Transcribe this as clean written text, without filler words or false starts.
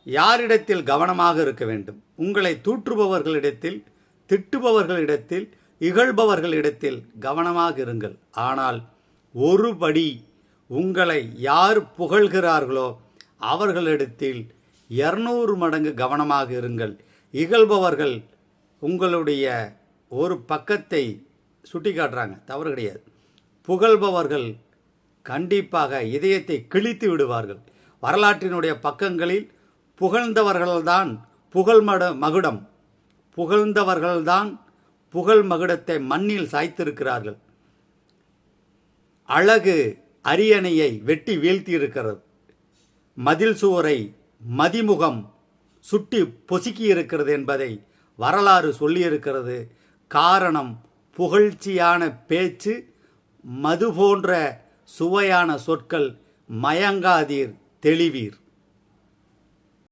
யாரிடத்தில் கவனமாக இருக்க வேண்டும்? உங்களை தூற்றுபவர்களிடத்தில், திட்டுபவர்களிடத்தில், இகழ்பவர்களிடத்தில் கவனமாக இருங்கள். ஆனால் ஒருபடி உங்களை யார் புகழ்கிறார்களோ அவர்களிடத்தில் 200 மடங்கு கவனமாக இருங்கள். இகழ்பவர்கள் உங்களுடைய ஒரு பக்கத்தை சுட்டி காட்டுறாங்க, தவறு கிடையாது. புகழ்பவர்கள் கண்டிப்பாக இதயத்தை கிழித்து விடுவார்கள். வரலாற்றினுடைய பக்கங்களில் புகழ்ந்தவர்கள்தான் மகுடம், புகழ்ந்தவர்கள்தான் புகழ் மகுடத்தை மண்ணில் சாய்த்திருக்கிறார்கள். அழகு அரியணையை வெட்டி வீழ்த்தியிருக்கிறது. மதில் சுவரை மதிமுகம் சுட்டி பொசுக்கியிருக்கிறது என்பதை வரலாறு சொல்லியிருக்கிறது. காரணம், புகழ்ச்சியான பேச்சு, மது போன்ற சுவையான சொற்கள். மயங்காதீர், தெளிவீர்.